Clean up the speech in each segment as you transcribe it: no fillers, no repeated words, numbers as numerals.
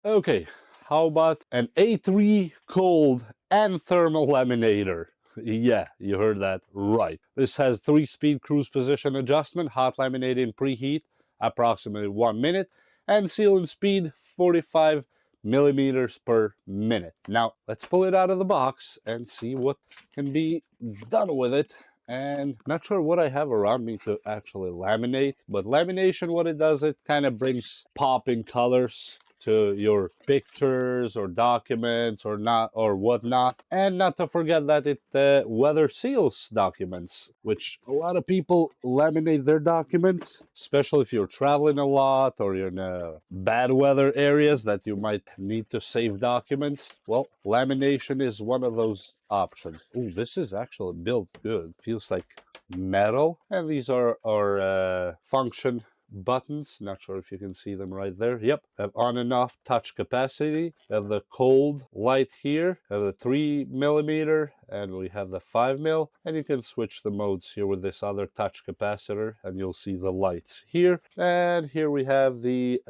Okay, how about an A3 cold and thermal laminator? Yeah, you heard that right. This has 3-speed cruise position adjustment, hot laminating preheat, approximately 1 minute, and sealing speed 45 millimeters per minute. Now, let's pull it out of the box and see what can be done with it. And not sure what I have around me to actually laminate, but lamination, what it does, it kind of brings pop in colors to your pictures or documents or not or whatnot. And not to forget that it weather seals documents, which a lot of people laminate their documents, especially if you're traveling a lot or you're in bad weather areas that you might need to save documents. Well, lamination is one of those options. Ooh, this is actually built good. Feels like metal. And these are our function buttons. Not sure if you can see them right there. Yep, have on and off touch capacity. Have the cold light here. Have the 3 millimeter, and we have the 5 mil. And you can switch the modes here with this other touch capacitor, and you'll see the lights here. And here we have the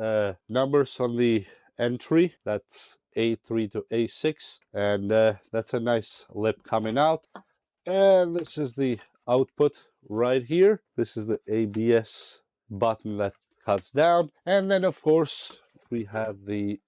numbers on the entry. That's A3 to A6, and that's a nice lip coming out. And this is the output right here. This is the ABS button that cuts down, and then of course we have the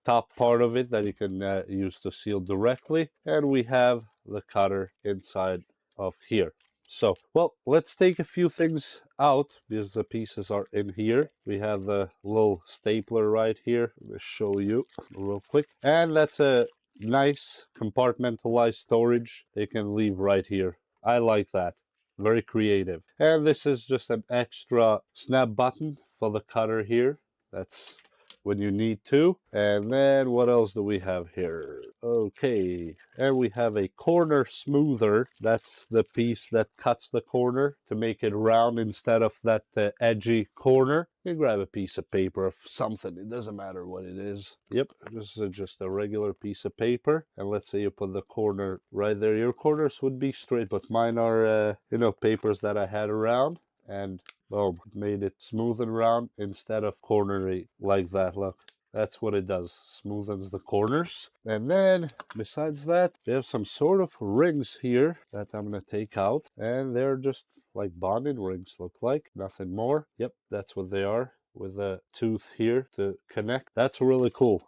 top part of it that you can use to seal directly, and we have the cutter inside of here. So, well, let's take a few things out because the pieces are in here. We have the little stapler right here. Let me show you real quick, and that's a nice compartmentalized storage they can leave right here. I like that. Very creative. And this is just an extra snap button for the cutter here. That's when you need to. And then what else do we have here? Okay, and we have a corner smoother. That's the piece that cuts the corner to make it round instead of that edgy corner. You grab a piece of paper of something, it doesn't matter what it is. Yep, this is just a regular piece of paper, and let's say you put the corner right there. Your corners would be straight, but mine are papers that I had around, and boom, made it smooth and round instead of cornery like that. Look, that's what it does, smoothens the corners. And then besides that, we have some sort of rings here that I'm gonna take out, and they're just like bonding rings, look like, nothing more. Yep, that's what they are, with a tooth here to connect. That's really cool.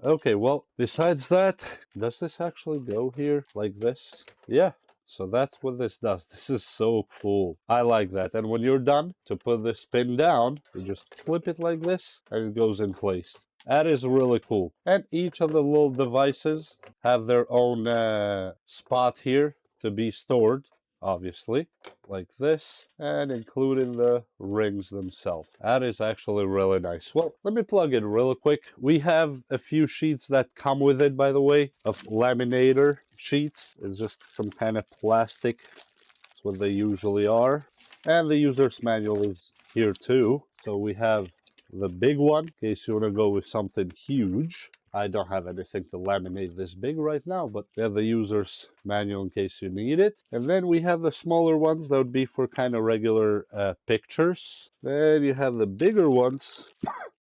Okay, well, besides that, does this actually go here like this? Yeah, so that's what this does. This is so cool. I like that. And when you're done, to put this pin down, you just flip it like this, and it goes in place. That is really cool. And each of the little devices have their own spot here to be stored, obviously, like this, and including the rings themselves. That is actually really nice. Well, let me plug it real quick. We have a few sheets that come with it, by the way, of laminator sheets. It's just some kind of plastic. That's what they usually are. And the user's manual is here too. So we have the big one, in case you want to go with something huge. I don't have anything to laminate this big right now, but we have the user's manual in case you need it. And then we have the smaller ones that would be for kind of regular pictures. Then you have the bigger ones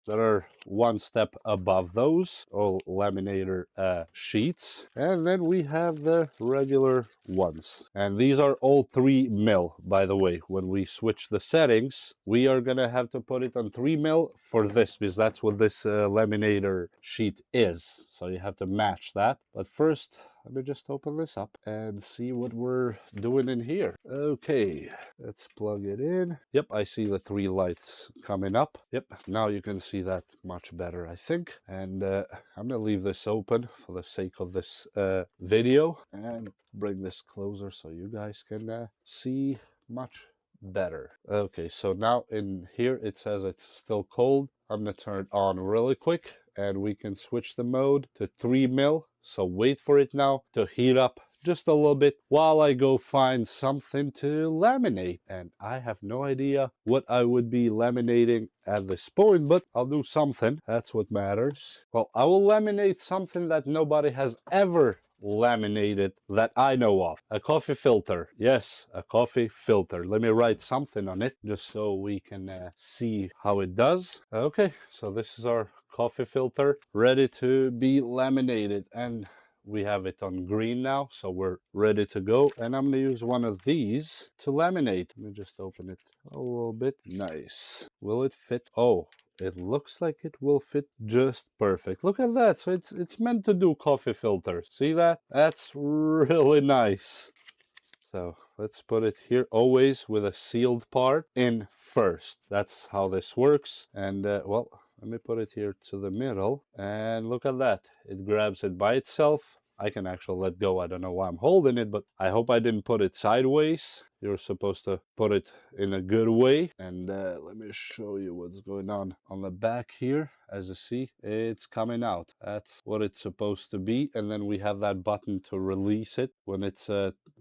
that are one step above those, all laminator sheets. And then we have the regular ones. And these are all 3 mil, by the way. When we switch the settings, we are gonna have to put it on 3 mil for this, because that's what this laminator sheet is. So you have to match that. But first, let me just open this up and see what we're doing in here. Okay, let's plug it in. Yep, I see the 3 lights coming up. Yep, now you can see that much better, I think. And I'm gonna leave this open for the sake of this video and bring this closer so you guys can see much better. Okay, so now in here it says it's still cold. I'm gonna turn it on really quick, and we can switch the mode to 3 mil. So wait for it now to heat up just a little bit while I go find something to laminate. And I have no idea what I would be laminating at this point, but I'll do something. That's what matters. Well, I will laminate something that nobody has ever laminated that I know of. A coffee filter. Yes, a coffee filter. Let me write something on it just so we can see how it does. Okay, so this is our coffee filter ready to be laminated, and we have it on green now, so we're ready to go. And I'm gonna use one of these to laminate. Let me just open it a little bit. Nice. Will it fit? Oh, it looks like it will fit just perfect. Look at that. So it's meant to do coffee filters. See that? That's really nice. So let's put it here, always with a sealed part in first. That's how this works. And well, let me put it here to the middle. And look at that. It grabs it by itself. I can actually let go. I don't know why I'm holding it, but I hope I didn't put it sideways. You're supposed to put it in a good way. And let me show you what's going on the back here. As you see, it's coming out. That's what it's supposed to be. And then we have that button to release it when it's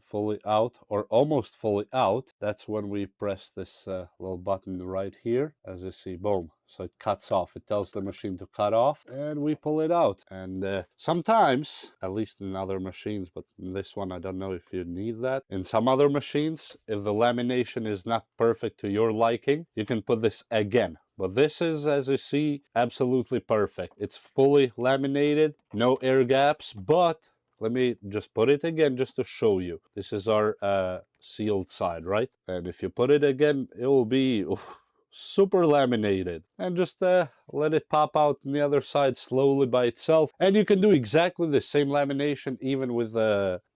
fully out, or almost fully out. That's when we press this little button right here. As you see, boom. So it cuts off. It tells the machine to cut off, and we pull it out. And sometimes, at least in other machines, but in this one, I don't know if you need that. In some other machines, if the lamination is not perfect to your liking, you can put this again. But this is, as you see, absolutely perfect. It's fully laminated, no air gaps, but let me just put it again just to show you. This is our sealed side, right? And if you put it again, it will be super laminated. And just let it pop out on the other side slowly by itself. And you can do exactly the same lamination even with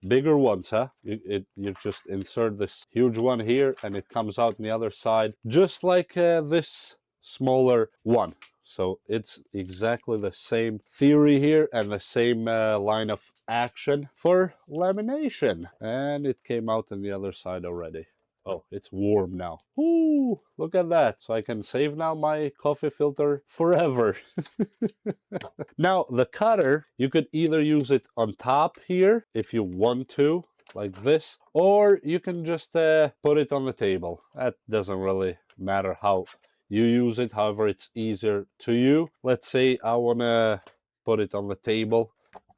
bigger ones, huh? You just insert this huge one here and it comes out on the other side, just like this smaller one. So it's exactly the same theory here and the same line of action for lamination. And it came out on the other side already. Oh, it's warm now. Ooh, look at that. So I can save now my coffee filter forever. Now, the cutter, you could either use it on top here if you want to, like this, or you can just put it on the table. That doesn't really matter how you use it, however it's easier to you. Let's say I want to put it on the table.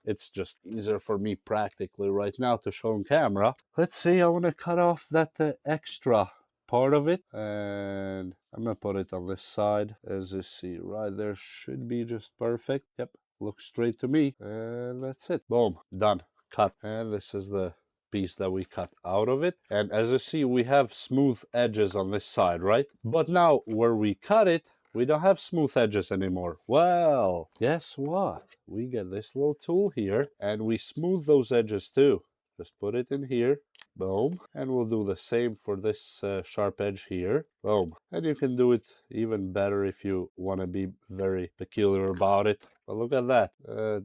It's just easier for me practically right now to show on camera. Let's say I want to cut off that extra part of it, and I'm gonna put it on this side. As you see right there, should be just perfect. Yep, looks straight to me, and that's it. Boom, done, cut. And this is the piece that we cut out of it. And as you see, we have smooth edges on this side, right? But now where we cut it, we don't have smooth edges anymore. Well, guess what? We get this little tool here and we smooth those edges too. Just put it in here. Boom. And we'll do the same for this sharp edge here. Boom. And you can do it even better if you want to be very peculiar about it. But look at that.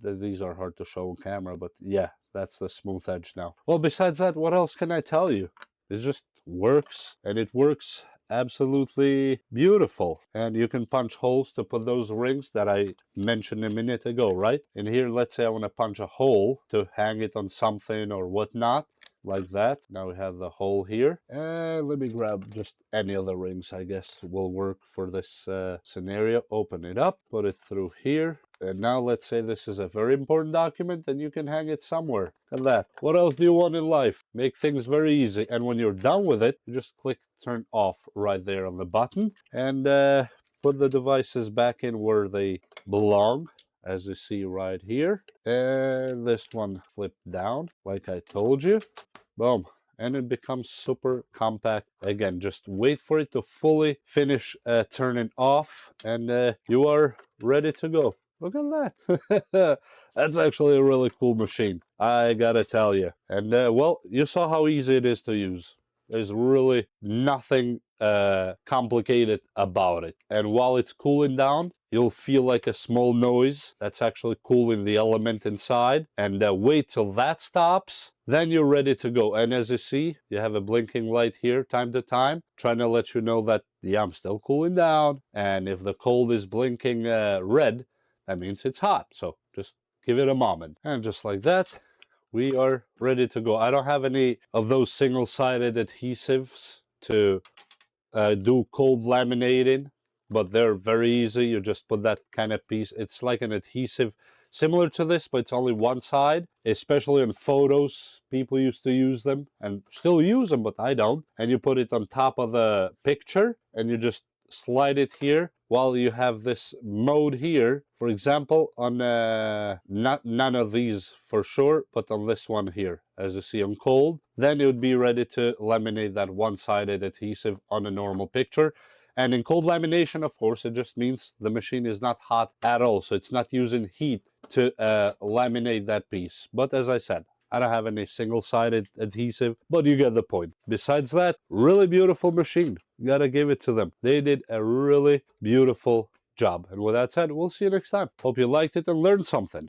These are hard to show on camera, but yeah, that's the smooth edge now. Well, besides that, what else can I tell you? It just works, and it works absolutely beautiful. And you can punch holes to put those rings that I mentioned a minute ago, right? And here, let's say I want to punch a hole to hang it on something or whatnot, like that. Now we have the hole here. And let me grab just any other rings, I guess will work for this scenario. Open it up, put it through here. And now let's say this is a very important document and you can hang it somewhere. Look at that. What else do you want in life? Make things very easy. And when you're done with it, you just click turn off right there on the button and put the devices back in where they belong, as you see right here. And this one flip down like I told you. Boom. And it becomes super compact. Again, just wait for it to fully finish turning off and you are ready to go. Look at that. That's actually a really cool machine, I gotta tell you. And well, you saw how easy it is to use. There's really nothing complicated about it. And while it's cooling down, you'll feel like a small noise that's actually cooling the element inside. And wait till that stops, then you're ready to go. And as you see, you have a blinking light here time to time, trying to let you know that, yeah, I'm still cooling down. And if the cold is blinking red, that means it's hot. So just give it a moment. And just like that, we are ready to go. I don't have any of those single-sided adhesives to do cold laminating, but they're very easy. You just put that kind of piece. It's like an adhesive similar to this, but it's only one side. Especially in photos, people used to use them and still use them, but I don't. And you put it on top of the picture and you just slide it here while you have this mode here. For example, on none of these for sure, but on this one here, as you see on cold, then it would be ready to laminate that one-sided adhesive on a normal picture. And in cold lamination, of course, it just means the machine is not hot at all, so it's not using heat to laminate that piece. But as I said, I don't have any single-sided adhesive, but you get the point. Besides that, really beautiful machine. Gotta give it to them. They did a really beautiful job. And with that said, we'll see you next time. Hope you liked it and learned something.